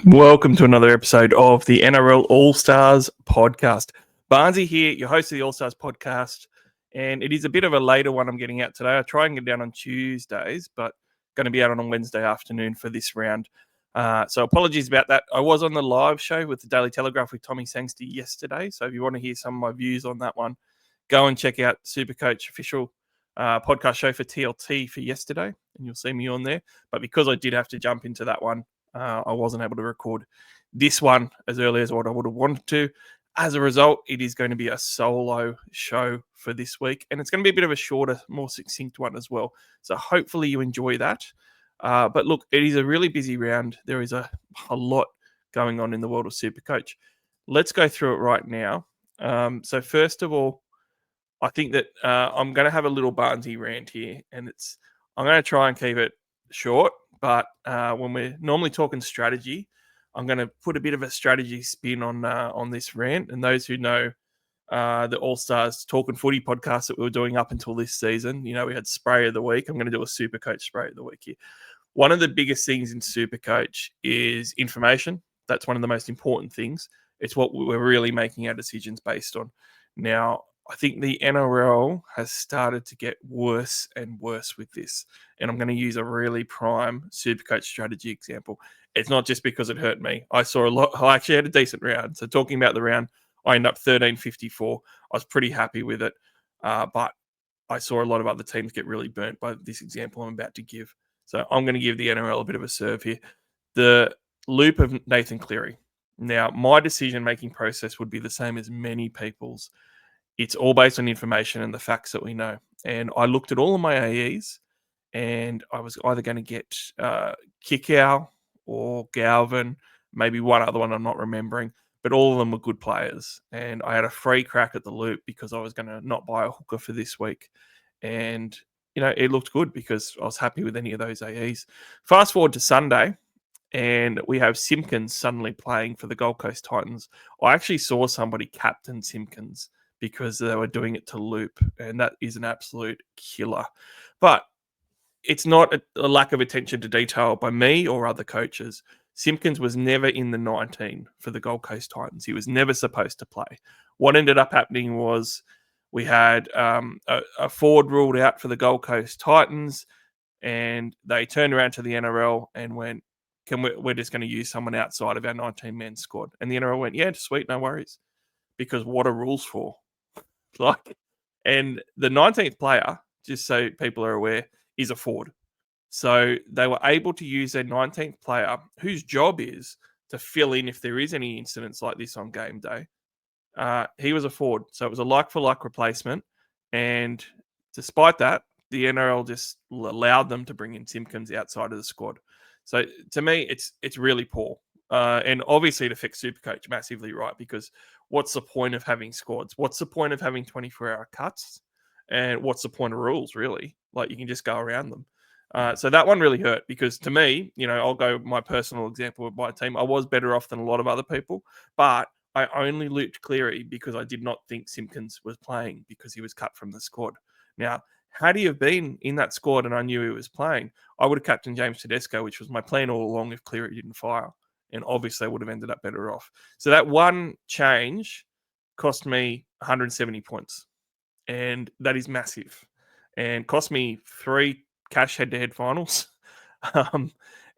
Welcome to another episode of the NRL Allstars podcast. Barnesy here, your host of the Allstars podcast, and it is a bit of a later one I'm getting out today. I try and get down on Tuesdays, but going to be out on a Wednesday afternoon for this round. So apologies about that. I was on the live show with the Daily Telegraph with Tommy Sangster yesterday, so if you want to hear some of my views on that one, go and check out Supercoach official podcast show for TLT for yesterday, and you'll see me on there. But because I did have to jump into that one, I wasn't able to record this one as early as what I would have wanted to. As a result, it is going to be a solo show for this week, and it's going to be a bit of a shorter, more succinct one as well. So hopefully you enjoy that. But look, it is a really busy round. There is a lot going on in the world of Supercoach. Let's go through it right now. So first of all, I think that I'm going to have a little Barnesy rant here, and I'm going to try and keep it short. But when we're normally talking strategy, I'm going to put a bit of a strategy spin on this rant. And those who know the All-Stars Talking Footy podcast that we were doing up until this season, we had Spray of the Week. I'm going to do a Supercoach Spray of the Week here. One of the biggest things in Supercoach is information. That's one of the most important things. It's what we're really making our decisions based on. Now, I think the NRL has started to get worse and worse with this. And I'm going to use a really prime Supercoach strategy example. It's not just because it hurt me. I saw a lot. I actually had a decent round. So talking about the round, I ended up 13.54. I was pretty happy with it. But I saw a lot of other teams get really burnt by this example I'm about to give. So I'm going to give the NRL a bit of a serve here. The loop of Nathan Cleary. Now, my decision-making process would be the same as many people's. It's all based on information and the facts that we know. And I looked at all of my AEs, and I was either going to get Kickow or Galvin, maybe one other one I'm not remembering, but all of them were good players. And I had a free crack at the loop because I was going to not buy a hooker for this week. And, it looked good because I was happy with any of those AEs. Fast forward to Sunday, and we have Simpkins suddenly playing for the Gold Coast Titans. I actually saw somebody captain Simpkins because they were doing it to loop, and that is an absolute killer. But it's not a lack of attention to detail by me or other coaches. Simpkins was never in the 19 for the Gold Coast Titans. He was never supposed to play. What ended up happening was we had a forward ruled out for the Gold Coast Titans, and they turned around to the NRL and went, we're just going to use someone outside of our 19-man squad. And the NRL went, yeah, sweet, no worries. Because what are rules for? And the 19th player, just so people are aware, is a forward. So they were able to use their 19th player, whose job is to fill in if there is any incidents like this on game day. He was a forward, so it was a like-for-like replacement. And despite that, the NRL just allowed them to bring in Simpkins outside of the squad. So to me, it's really poor. And obviously it affects Supercoach massively, right? Because what's the point of having squads? What's the point of having 24-hour cuts? And what's the point of rules, really? Like, you can just go around them. So that one really hurt because to me, I'll go my personal example of my team. I was better off than a lot of other people, but I only looped Cleary because I did not think Simpkins was playing because he was cut from the squad. Now, had he have been in that squad and I knew he was playing, I would have captained James Tedesco, which was my plan all along if Cleary didn't fire. And obviously I would have ended up better off. So that one change cost me 170 points. And that is massive. And cost me 3 cash head-to-head finals.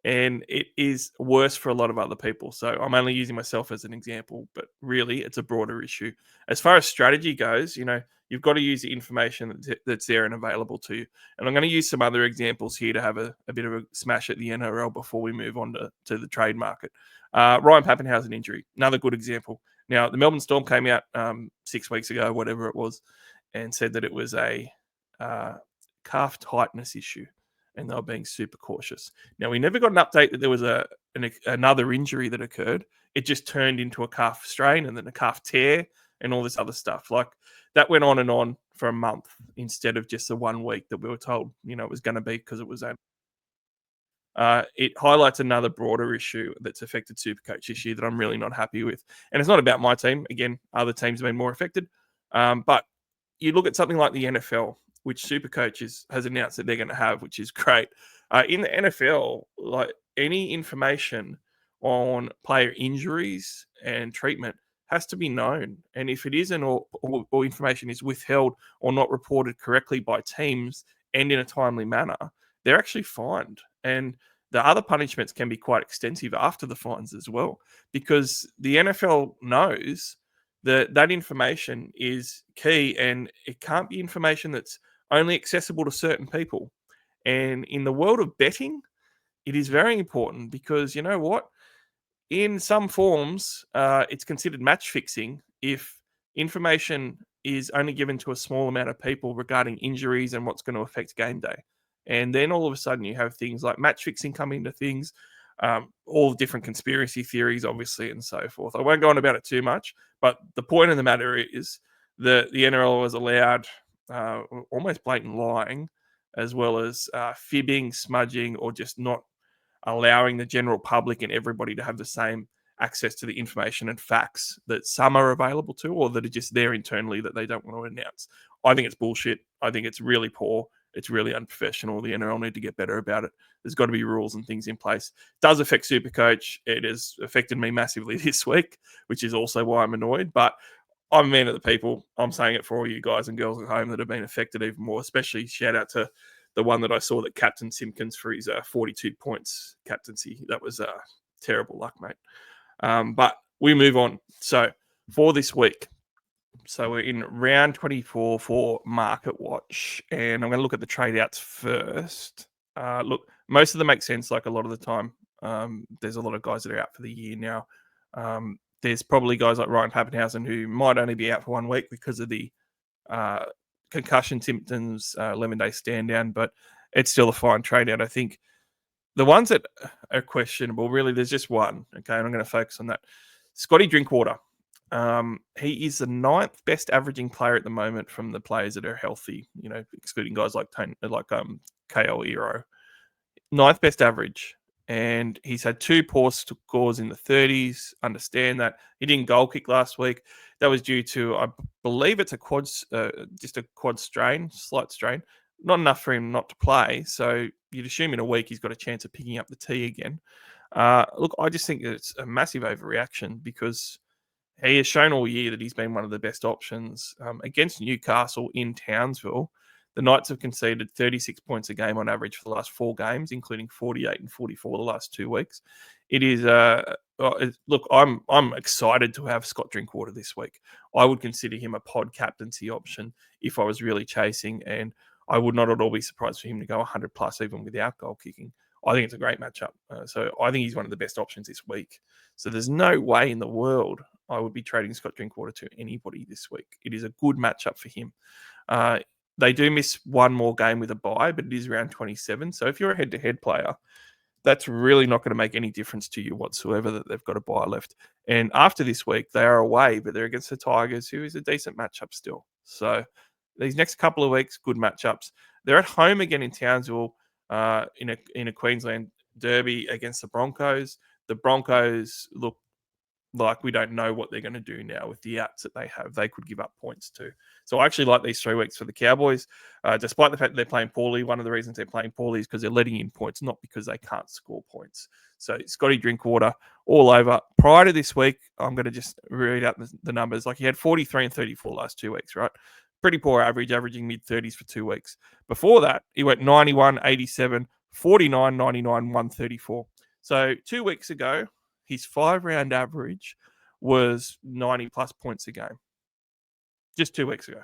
And it is worse for a lot of other people. So I'm only using myself as an example, but really it's a broader issue. As far as strategy goes, you've got to use the information that's there and available to you. And I'm going to use some other examples here to have a bit of a smash at the NRL before we move on to the trade market. Ryan Papenhuyzen injury, another good example. Now, the Melbourne Storm came out 6 weeks ago, whatever it was, and said that it was a calf tightness issue. And they were being super cautious. Now, we never got an update that there was another injury that occurred. It just turned into a calf strain and then a calf tear and all this other stuff. Like, that went on for a month instead of just the 1 week that we were told, it was going to be because it was it highlights another broader issue that's affected Supercoach this year that I'm really not happy with. And it's not about my team. Again, other teams have been more affected. But you look at something like the NFL, which Supercoach has announced that they're going to have, which is great. In the NFL, like, any information on player injuries and treatment has to be known. And if it isn't, or information is withheld or not reported correctly by teams and in a timely manner, they're actually fined. And the other punishments can be quite extensive after the fines as well, because the NFL knows that that information is key, and it can't be information that's only accessible to certain people. And in the world of betting, it is very important, because you know what? In some forms, it's considered match fixing if information is only given to a small amount of people regarding injuries and what's going to affect game day. And then all of a sudden, you have things like match fixing come into things, all different conspiracy theories, obviously, and so forth. I won't go on about it too much, but the point of the matter is that the NRL was allowed almost blatant lying, as well as fibbing, smudging, or just not allowing the general public and everybody to have the same access to the information and facts that some are available to, or that are just there internally that they don't want to announce. I think it's bullshit. I think it's really poor. It's really unprofessional. The NRL need to get better about it. There's got to be rules and things in place. It does affect Supercoach. It has affected me massively this week, which is also why I'm annoyed. But I'm a man of the people. I'm saying it for all you guys and girls at home that have been affected even more, especially shout out to the one that I saw that Captain Simpkins for his 42 points captaincy. That was terrible luck, mate. But we move on. So for this week, so we're in round 24 for Market Watch, and I'm going to look at the trade outs first. Look, most of them make sense, like a lot of the time. There's a lot of guys that are out for the year now. There's probably guys like Ryan Papenhuyzen who might only be out for 1 week because of the concussion symptoms, 11-day stand down, but it's still a fine trade out. I think the ones that are questionable, really, there's just one. Okay, and I'm going to focus on that. Scotty Drinkwater. He is the 9th best averaging player at the moment from the players that are healthy, you know, excluding guys like KL Ero. 9th best average. And he's had 2 poor scores in the 30s. Understand that. He didn't goal kick last week. That was due to, I believe it's just a quad strain, slight strain. Not enough for him not to play. So you'd assume in a week he's got a chance of picking up the tee again. Look, I just think it's a massive overreaction, because he has shown all year that he's been one of the best options. Against Newcastle in Townsville, the Knights have conceded 36 points a game on average for the last 4 games, including 48 and 44 the last 2 weeks. It is look, I'm excited to have Scott Drinkwater this week. I would consider him a pod captaincy option if I was really chasing, and I would not at all be surprised for him to go 100 plus even without goal kicking. I think it's a great matchup. So I think he's one of the best options this week. So there's no way in the world I would be trading Scott Drinkwater to anybody this week. It is a good matchup for him. They do miss one more game with a bye, but it is round 27. So if you're a head-to-head player, that's really not going to make any difference to you whatsoever that they've got a bye left. And after this week, they are away, but they're against the Tigers, who is a decent matchup still. So these next couple of weeks, good matchups. They're at home again in Townsville in a Queensland derby against the Broncos. The Broncos look like we don't know what they're going to do now with the outs that they have. They could give up points too. So I actually like these 3 weeks for the Cowboys, despite the fact that they're playing poorly. One of the reasons they're playing poorly is because they're letting in points, not because they can't score points. So Scotty Drinkwater all over. Prior to this week, I'm going to just read out the numbers. Like, he had 43 and 34 last 2 weeks, right? Pretty poor average, averaging mid-30s for 2 weeks. Before that, he went 91, 87, 49, 99, 134. So 2 weeks ago, his 5-round average was 90 plus points a game. Just 2 weeks ago.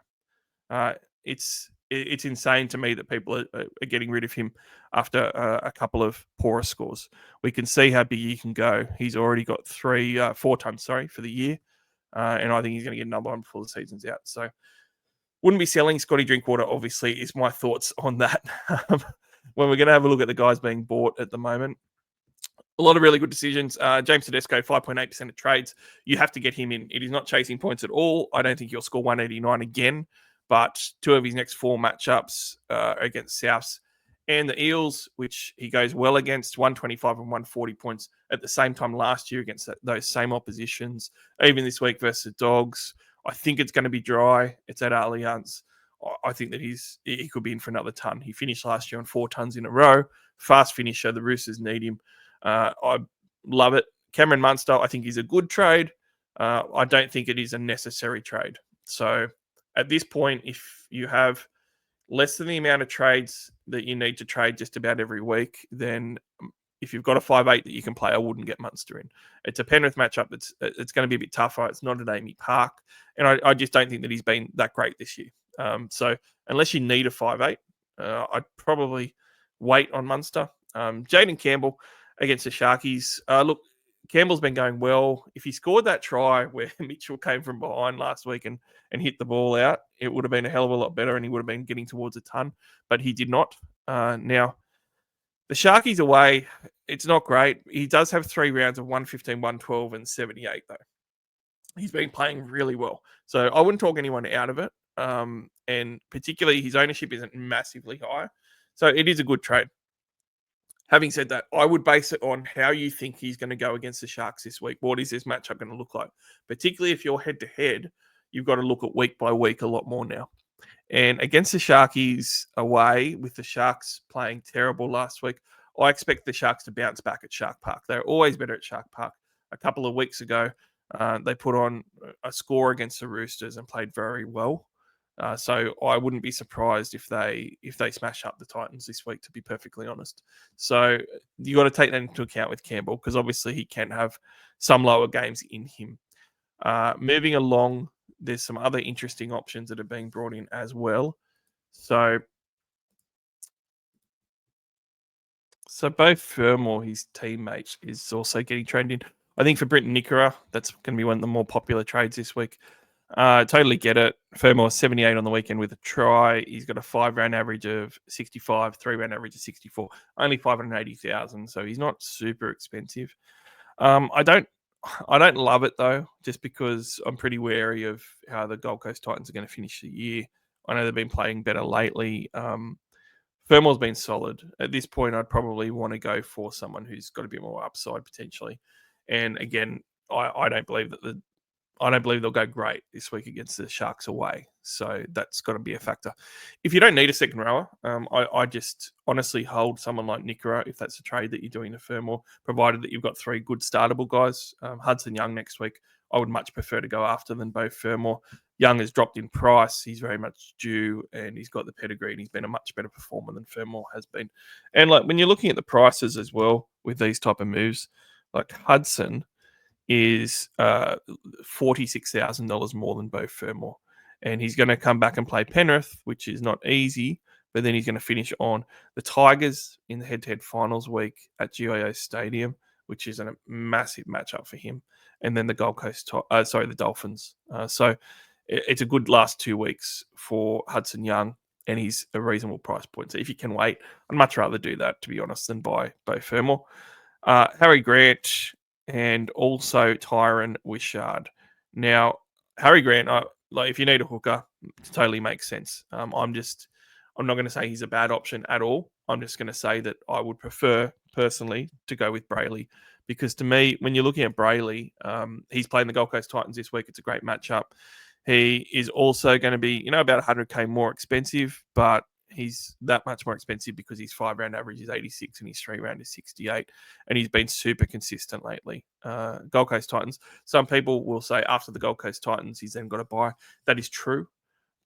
It's insane to me that people are getting rid of him after a couple of poorer scores. We can see how big he can go. He's already got 4 tons, for the year. And I think he's going to get another one before the season's out. So wouldn't be selling Scotty Drinkwater, obviously, is my thoughts on that. When we're going to have a look at the guys being bought at the moment, a lot of really good decisions. James Tedesco, 5.8% of trades. You have to get him in. It is not chasing points at all. I don't think he'll score 189 again, but 2 of his next 4 matchups are against Souths and the Eels, which he goes well against, 125 and 140 points at the same time last year against those same oppositions. Even this week versus the Dogs, I think it's going to be dry. It's at Allianz. I think that he could be in for another ton. He finished last year on 4 tons in a row. Fast finisher. The Roosters need him. I love it. Cameron Munster, I think, is a good trade. I don't think it is a necessary trade. So at this point, if you have less than the amount of trades that you need to trade just about every week, then if you've got a 5'8" that you can play, I wouldn't get Munster in. It's a Penrith matchup. It's going to be a bit tougher. It's not at Amy Park. And I just don't think that he's been that great this year. So unless you need a 5'8", I'd probably wait on Munster. Jaden Campbell against the Sharkies. Look, Campbell's been going well. If he scored that try where Mitchell came from behind last week and hit the ball out, it would have been a hell of a lot better and he would have been getting towards a ton, but he did not. Now, the Sharkies away, it's not great. He does have 3 rounds of 115, 112, and 78, though. He's been playing really well. So I wouldn't talk anyone out of it. And particularly his ownership isn't massively high. So it is a good trade. Having said that, I would base it on how you think he's going to go against the Sharks this week. What is this matchup going to look like? Particularly if you're head-to-head, you've got to look at week by week a lot more now. And against the Sharkies away, with the Sharks playing terrible last week, I expect the Sharks to bounce back at Shark Park. They're always better at Shark Park. A couple of weeks ago, they put on a score against the Roosters and played very well. So I wouldn't be surprised if they smash up the Titans this week, to be perfectly honest. So you got to take that into account with Campbell, because obviously he can have some lower games in him. Moving along, there's some other interesting options that are being brought in as well. So both Fermor, his teammate, is also getting traded in. I think for Britton Nickera, that's going to be one of the more popular trades this week. Totally get it. Fermor 78 on the weekend with a try. He's got a 5-round average of 65, 3-round average of 64, only 580,000. So he's not super expensive. I don't love it though, just because I'm pretty wary of how the Gold Coast Titans are going to finish the year. I know they've been playing better lately. Fermor's been solid. At this point, I'd probably want to go for someone who's got a bit more upside potentially. And again, I don't believe they'll go great this week against the Sharks away. So that's got to be a factor. If you don't need a second rower, I just honestly hold someone like Nickera if that's a trade that you're doing to Fermor, provided that you've got 3 good startable guys. Hudson Young next week, I would much prefer to go after than both Fermor. Young has dropped in price. He's very much due, and he's got the pedigree, and he's been a much better performer than Fermor has been. And like when you're looking at the prices as well with these type of moves, like Hudson is $46,000 more than Beau Fermor. And he's going to come back and play Penrith, which is not easy, but then he's going to finish on the Tigers in the head-to-head finals week at GIO Stadium, which is a massive matchup for him. And then the the Dolphins. So it's a good last 2 weeks for Hudson Young, and he's a reasonable price point. So if you can wait, I'd much rather do that, to be honest, than buy Beau Fermor. Harry Grant and also Tyron Wishart. Now, Harry Grant, if you need a hooker, it totally makes sense. I'm not going to say he's a bad option at all. I'm just going to say that I would prefer, personally, to go with Brayley. Because to me, when you're looking at Brayley, he's playing the Gold Coast Titans this week. It's a great matchup. He is also going to be, about 100K more expensive, but he's that much more expensive because his 5-round average is 86 and his 3-round is 68. And he's been super consistent lately. Gold Coast Titans. Some people will say after the Gold Coast Titans, he's then got to buy. That is true.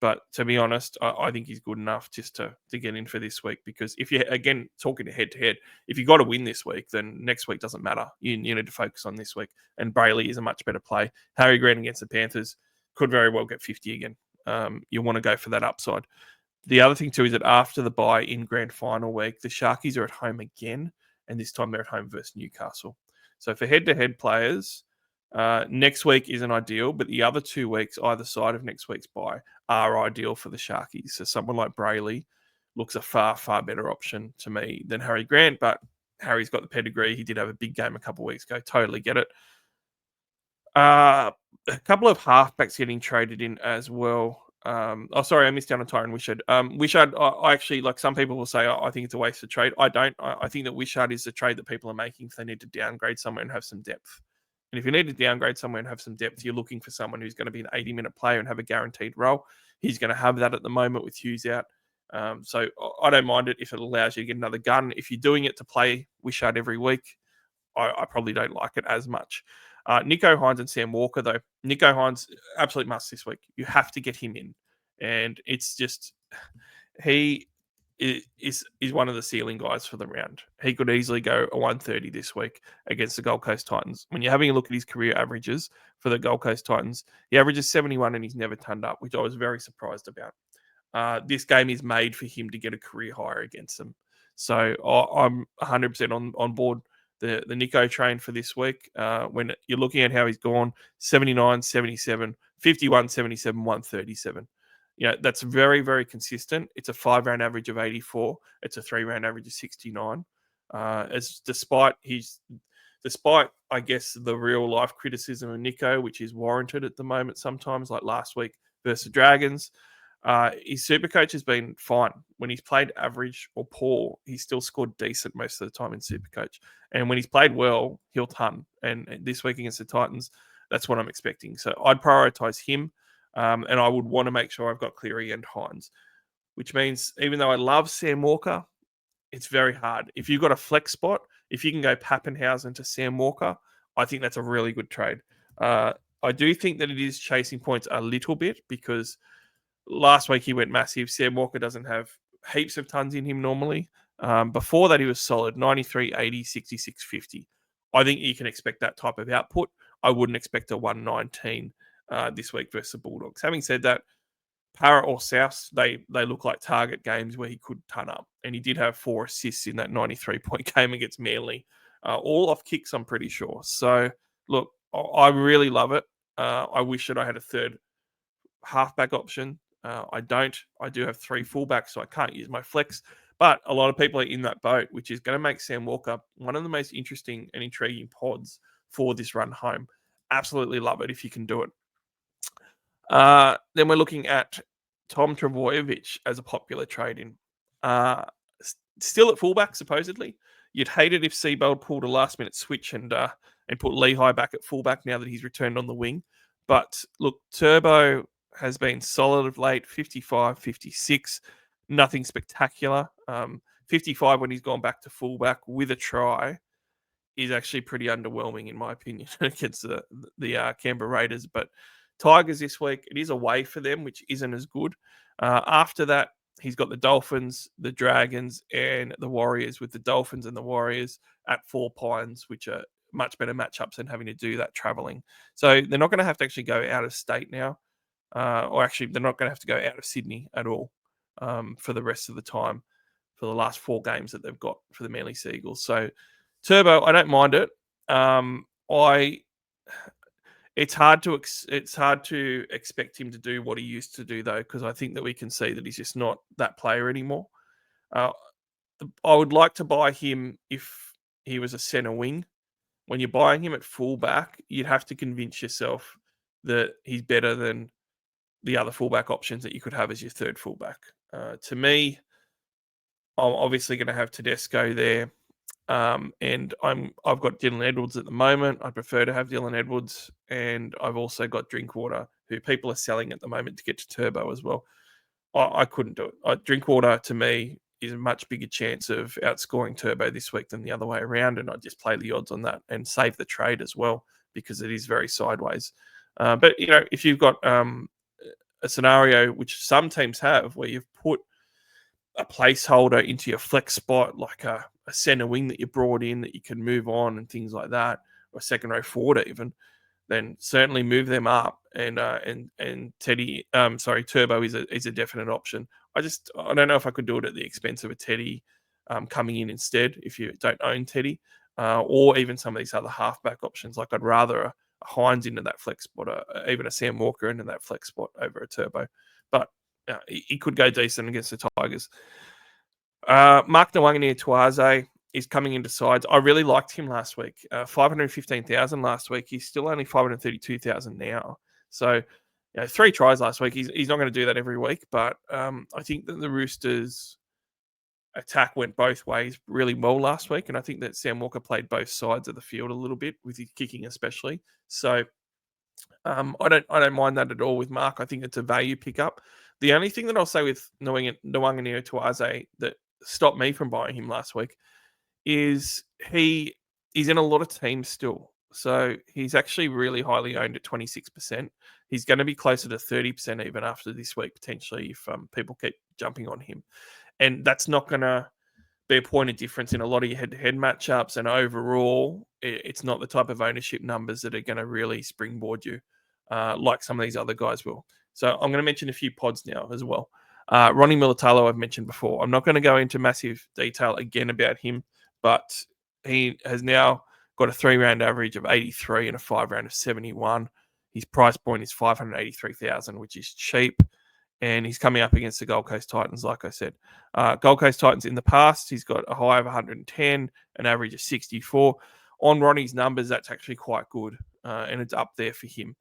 But to be honest, I think he's good enough just to get in for this week, because if you're, again, talking head-to-head, if you've got to win this week, then next week doesn't matter. You need to focus on this week. And Brayley is a much better play. Harry Grant against the Panthers could very well get 50 again. You want to go for that upside. The other thing, too, is that after the bye in grand final week, the Sharkies are at home again, and this time they're at home versus Newcastle. So for head-to-head players, next week isn't ideal, but the other 2 weeks, either side of next week's bye, are ideal for the Sharkies. So someone like Brayley looks a far, far better option to me than Harry Grant, but Harry's got the pedigree. He did have a big game a couple of weeks ago. Totally get it. A couple of halfbacks getting traded in as well. I missed out on Tyron Wishart. Wishart, I actually, like some people will say, I think it's a waste of trade. I don't. I think that Wishart is the trade that people are making if they need to downgrade somewhere and have some depth. And if you need to downgrade somewhere and have some depth, you're looking for someone who's going to be an 80-minute player and have a guaranteed role. He's going to have that at the moment with Hughes out. So I don't mind it if it allows you to get another gun. If you're doing it to play Wishart every week, I probably don't like it as much. Nico Hines and Sam Walker, though. Nico Hines, absolute must this week. You have to get him in. And it's just, he is one of the ceiling guys for the round. He could easily go a 130 this week against the Gold Coast Titans. When you're having a look at his career averages for the Gold Coast Titans, he averages 71 and he's never turned up, which I was very surprised about. This game is made for him to get a career higher against them. So I'm 100% on board the Nico train for this week. When you're looking at how he's gone, 79, 77, 51, 77, 137. That's very, very consistent. It's a 5-round average of 84. It's a 3-round average of 69. Despite, I guess, the real life criticism of Nico, which is warranted at the moment sometimes, like last week versus the Dragons. His Supercoach has been fine. When he's played average or poor, he's still scored decent most of the time in Supercoach. And when he's played well, he'll ton. And this week against the Titans, that's what I'm expecting. So I'd prioritise him, and I would want to make sure I've got Cleary and Hines, which means even though I love Sam Walker, it's very hard. If you've got a flex spot, if you can go Papenhuyzen to Sam Walker, I think that's a really good trade. I do think that it is chasing points a little bit because last week he went massive. Sam Walker doesn't have heaps of tons in him normally. Before that, he was solid 93, 80, 66, 50. I think you can expect that type of output. I wouldn't expect a 119 this week versus the Bulldogs. Having said that, Para or South, they look like target games where he could ton up. And he did have 4 assists in that 93-point game against Manly. All off kicks, I'm pretty sure. So, look, I really love it. I wish that I had a third halfback option. I don't. I do have 3 fullbacks, so I can't use my flex. But a lot of people are in that boat, which is going to make Sam Walker one of the most interesting and intriguing pods for this run home. Absolutely love it if you can do it. Then we're looking at Tom Trbojevic as a popular trade-in. Still at fullback, supposedly. You'd hate it if Seabold pulled a last-minute switch and put Lehigh back at fullback now that he's returned on the wing. But look, Turbo has been solid of late, 55, 56, nothing spectacular. 55 when he's gone back to fullback with a try is actually pretty underwhelming in my opinion against the Canberra Raiders. But Tigers this week, it is away for them, which isn't as good. After that, he's got the Dolphins, the Dragons, and the Warriors, with the Dolphins and the Warriors at 4 Pines, which are much better matchups than having to do that traveling. So they're not going to have to actually go out of state now. Or actually, they're not going to have to go out of Sydney at all for the rest of the time for the last 4 games that they've got for the Manly Seagulls. So Turbo, I don't mind it. It's hard to expect him to do what he used to do, though, because I think that we can see that he's just not that player anymore. I would like to buy him if he was a centre wing. When you're buying him at fullback, you'd have to convince yourself that he's better than the other fullback options that you could have as your third fullback. To me, I'm obviously going to have Tedesco there. And I've got Dylan Edwards at the moment. I prefer to have Dylan Edwards, and I've also got Drinkwater, who people are selling at the moment to get to Turbo as well. I couldn't do it. Drinkwater, to me, is a much bigger chance of outscoring Turbo this week than the other way around, and I just play the odds on that and save the trade as well because it is very sideways. But if you've got a scenario which some teams have, where you've put a placeholder into your flex spot, like a centre wing that you brought in that you can move on and things like that, or a second row forward even, then certainly move them up. And Turbo is a definite option. I don't know if I could do it at the expense of a Teddy coming in instead if you don't own Teddy, or even some of these other halfback options. Like I'd rather a Hines into that flex spot, even a Sam Walker into that flex spot over a Turbo. But he could go decent against the Tigers. Mark Nawangani-Tuaze is coming into sides. I really liked him last week. 515,000 last week. He's still only 532,000 now. So, 3 tries last week. He's not going to do that every week, but I think that the Roosters' attack went both ways really well last week, and I think that Sam Walker played both sides of the field a little bit with his kicking, especially. So, I don't mind that at all with Mark. I think it's a value pickup. The only thing that I'll say with Nawangani-Tuaze that stopped me from buying him last week is he he's in a lot of teams still. So he's actually really highly owned at 26%. He's going to be closer to 30% even after this week, potentially, if people keep jumping on him. And that's not going to be a point of difference in a lot of your head-to-head matchups. And overall, it's not the type of ownership numbers that are going to really springboard you like some of these other guys will. So I'm going to mention a few pods now as well. Ronnie Militalo, I've mentioned before. I'm not going to go into massive detail again about him, but he has now got a 3-round average of 83 and a 5-round of 71. His price point is 583,000, which is cheap. And he's coming up against the Gold Coast Titans, like I said. Gold Coast Titans in the past, he's got a high of 110, an average of 64. On Ronnie's numbers, that's actually quite good, and it's up there for him.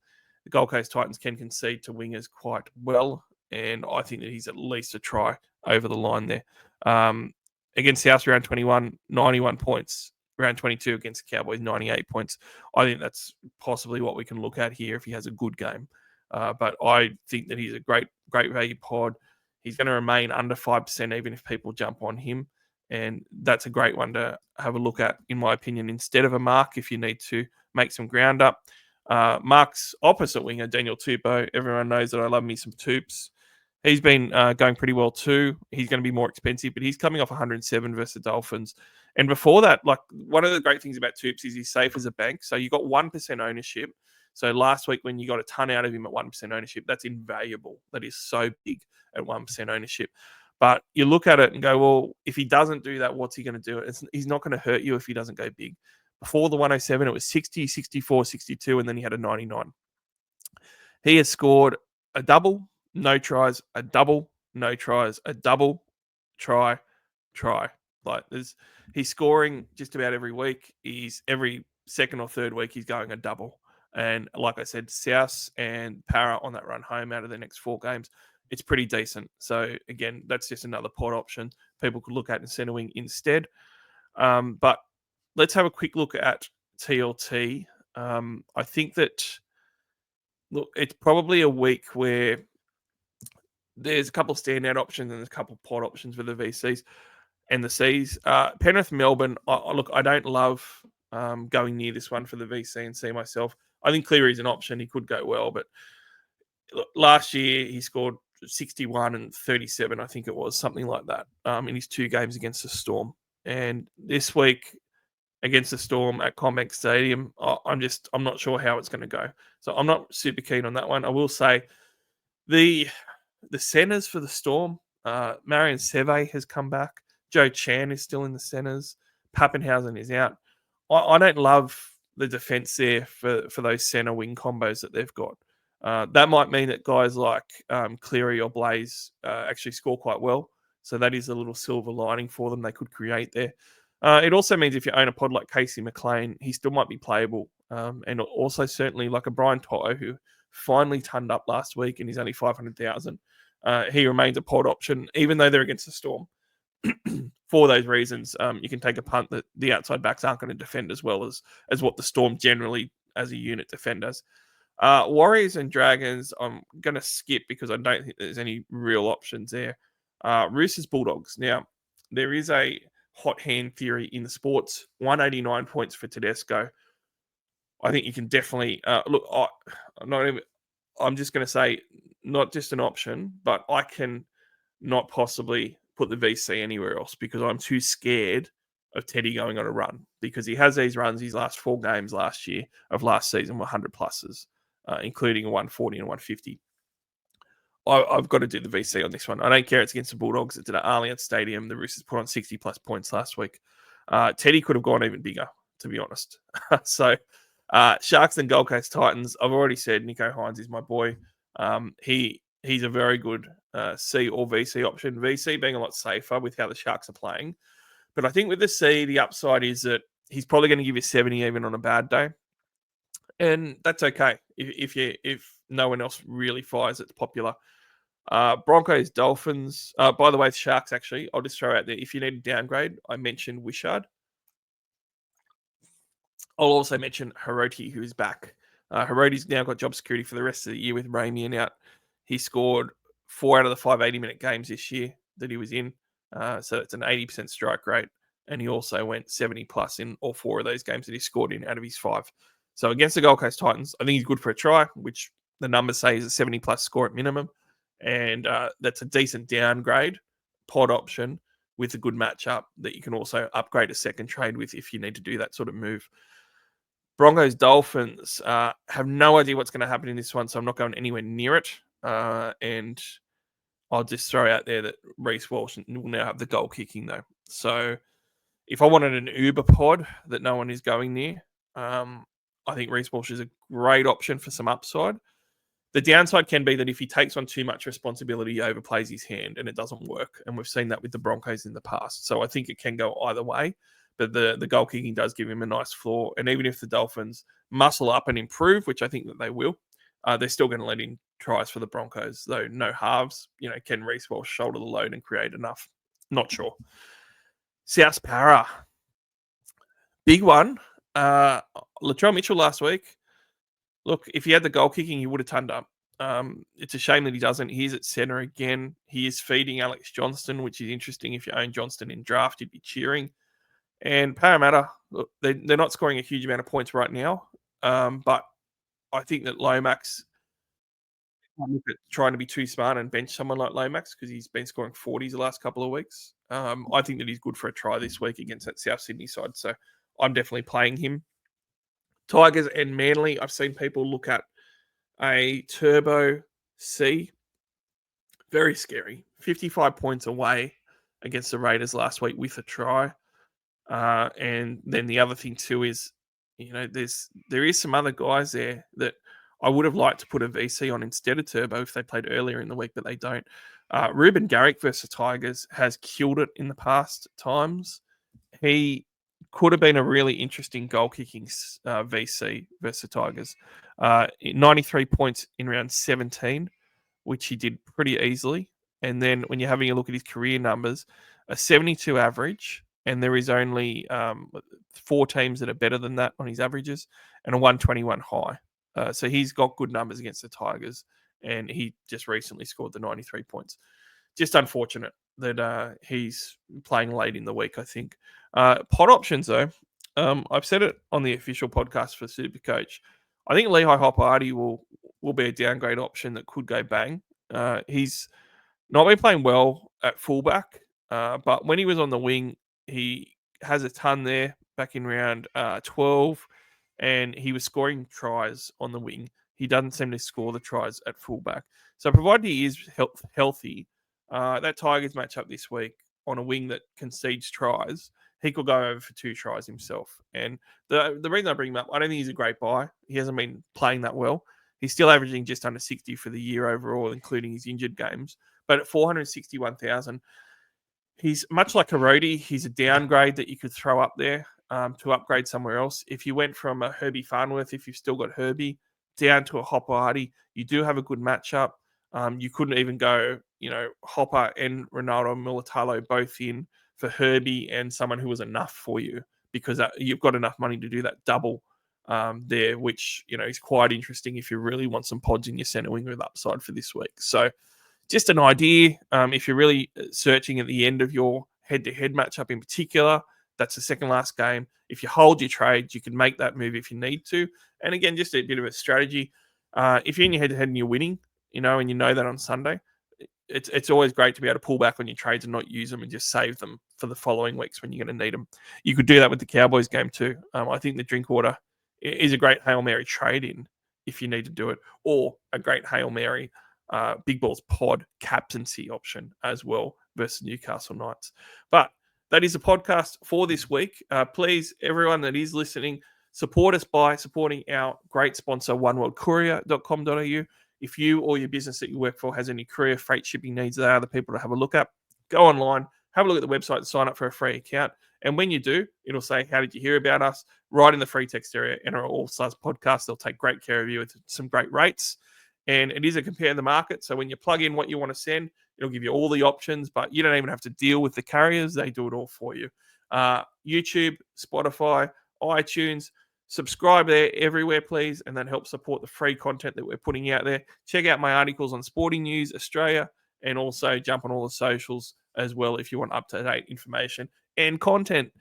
The Gold Coast Titans can concede to wingers quite well, and I think that he's at least a try over the line there. Against South, round 21, 91 points. Round 22 against the Cowboys, 98 points. I think that's possibly what we can look at here if he has a good game. But I think that he's a great value pod. He's going to remain under 5% even if people jump on him. And that's a great one to have a look at, in my opinion, instead of a Mark if you need to make some ground up. Mark's opposite winger, Daniel Tupou. Everyone knows that I love me some Tupes. He's been going pretty well too. He's going to be more expensive, but he's coming off 107 versus the Dolphins. And before that, like one of the great things about Tupes is he's safe as a bank. So you got 1% ownership. So last week when you got a ton out of him at 1% ownership, that's invaluable. That is so big at 1% ownership. But you look at it and go, well, if he doesn't do that, what's he going to do? He's not going to hurt you if he doesn't go big. Before the 107, it was 60, 64, 62, and then he had a 99. He has scored a double, no tries, a double, no tries, a double, try. Like he's scoring just about every week. He's every second or third week he's going a double. And like I said, South and Para on that run home out of the next 4 games, it's pretty decent. So again, that's just another pod option people could look at in centre wing instead. But let's have a quick look at TLT. I think that, look, it's probably a week where there's a couple of standout options and there's a couple of pod options for the VCs and the Cs. Penrith, Melbourne, I don't love going near this one for the VC and C myself. I think Cleary's an option. He could go well, but last year he scored 61 and 37, I think it was, something like that, in his 2 games against the Storm. And this week against the Storm at CommBank Stadium, I'm not sure how it's going to go. So I'm not super keen on that one. I will say the centers for the Storm, Marion Seve has come back. Joe Chan is still in the centers. Papenhuyzen is out. I don't love the defense there for those center wing combos that they've got. That might mean that guys like Cleary or Blaze actually score quite well. So that is a little silver lining for them they could create there. It also means if you own a pod like Casey McLean, he still might be playable. And also certainly like a Brian Toto, who finally turned up last week and he's only 500,000. He remains a pod option, even though they're against the Storm. For those reasons, you can take a punt that the outside backs aren't going to defend as well as what the Storm generally as a unit defenders. Warriors and Dragons, I'm going to skip because I don't think there's any real options there. Roosters, Bulldogs. Now, there is a hot hand theory in the sports. 189 points for Tedesco. I think you can definitely look. I'm just going to say not just an option, but I can not possibly put the VC anywhere else because I'm too scared of Teddy going on a run because he has these runs. His last 4 games last season were 100 pluses, including a 140 and 150. I've got to do the VC on this one. I don't care. It's against the Bulldogs. It's at Allianz Stadium. The Roosters put on 60 plus points last week. Teddy could have gone even bigger, to be honest. So Sharks and Gold Coast Titans. I've already said Nico Hines is my boy. He's a very good C or VC option. VC being a lot safer with how the Sharks are playing. But I think with the C, the upside is that he's probably going to give you 70 even on a bad day. And that's okay if no one else really fires it's popular. Broncos, Dolphins. By the way, the Sharks, actually, I'll just throw out there, if you need a downgrade, I mentioned Wishard. I'll also mention Hiroti, who's back. Hiroti's now got job security for the rest of the year with Ramian out. He scored 4 out of the 5 80-minute games this year that he was in. So it's an 80% strike rate. and he also went 70 plus in all 4 of those games that he scored in out of his 5. So against the Gold Coast Titans, I think he's good for a try, which the numbers say is a 70 plus score at minimum. And that's a decent downgrade pod option with a good matchup that you can also upgrade a second trade with if you need to do that sort of move. Broncos Dolphins have no idea what's going to happen in this one, so I'm not going anywhere near it. And I'll just throw out there that Reece Walsh will now have the goal kicking, though. So if I wanted an Uber pod that no one is going near, I think Reece Walsh is a great option for some upside. The downside can be that if he takes on too much responsibility, he overplays his hand and it doesn't work. And we've seen that with the Broncos in the past. So I think it can go either way. But the goal kicking does give him a nice floor. And even if the Dolphins muscle up and improve, which I think that they will, they're still going to let in tries for the Broncos, though no halves. Can Reece Walsh shoulder the load and create enough? Not sure. South Para. Big one. Latrell Mitchell last week. Look, if he had the goal kicking, he would have turned up. It's a shame that he doesn't. He's at centre again. He is feeding Alex Johnston, which is interesting. If you own Johnston in draft, you'd be cheering. And Parramatta, look, they're not scoring a huge amount of points right now. But I think that Lomax might look at trying to be too smart and bench someone like Lomax because he's been scoring 40s the last couple of weeks. I think that he's good for a try this week against that South Sydney side. So I'm definitely playing him. Tigers and Manly, I've seen people look at a Turbo C. Very scary. 55 points away against the Raiders last week with a try. And then the other thing too is, there is some other guys there that I would have liked to put a VC on instead of Turbo if they played earlier in the week, but they don't. Ruben Garrick versus Tigers has killed it in the past times. He could have been a really interesting goal-kicking VC versus Tigers. 93 points in round 17, which he did pretty easily. And then when you're having a look at his career numbers, a 72 average, and there is only 4 teams that are better than that on his averages, and a 121 high. So he's got good numbers against the Tigers, and he just recently scored the 93 points. Just unfortunate that he's playing late in the week, I think. Pod options, though. I've said it on the official podcast for Supercoach. I think Lehigh Hopperarty will be a downgrade option that could go bang. He's not been playing well at fullback, but when he was on the wing, he has a ton there back in round 12, and he was scoring tries on the wing. He doesn't seem to score the tries at fullback. So provided he is healthy, that Tigers matchup this week on a wing that concedes tries, he could go over for 2 tries himself. And the reason I bring him up, I don't think he's a great buy. He hasn't been playing that well. He's still averaging just under 60 for the year overall, including his injured games. But at 461,000, he's much like a roadie. He's a downgrade that you could throw up there to upgrade somewhere else. If you went from a Herbie Farnworth, if you've still got Herbie, down to a Hopperarty, you do have a good matchup. You couldn't even go, Hopper and Ronaldo Militalo both in for Herbie and someone who was enough for you because you've got enough money to do that double there, which, is quite interesting if you really want some pods in your centre wing with upside for this week. So just an idea. If you're really searching at the end of your head-to-head matchup in particular, that's the second last game. If you hold your trades, you can make that move if you need to. And again, just a bit of a strategy. If you're in your head-to-head and you're winning, and you know that on Sunday, it's always great to be able to pull back on your trades and not use them and just save them for the following weeks when you're going to need them. You could do that with the Cowboys game too. I think the Drinkwater is a great Hail Mary trade-in if you need to do it, or a great Hail Mary Big Balls pod captaincy option as well versus Newcastle Knights. But that is a podcast for this week. Please, everyone that is listening, support us by supporting our great sponsor, oneworldcourier.com.au. If you or your business that you work for has any courier freight shipping needs, they are the people to have a look at. Go online, have a look at the website, and sign up for a free account. And when you do, it'll say, how did you hear about us? Right in the free text area, NRL Allstars podcast. They'll take great care of you with some great rates. And it is a compare the market. So when you plug in what you want to send, it'll give you all the options, but you don't even have to deal with the carriers. They do it all for you. YouTube, Spotify, iTunes, subscribe there everywhere, please. And that helps support the free content that we're putting out there. Check out my articles on Sporting News Australia and also jump on all the socials as well if you want up-to-date information and content.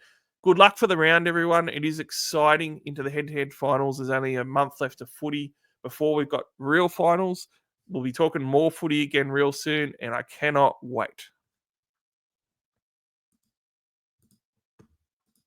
Good luck for the round, everyone. It is exciting into the head-to-head finals. There's only a month left of footy before we've got real finals. We'll be talking more footy again real soon, and I cannot wait.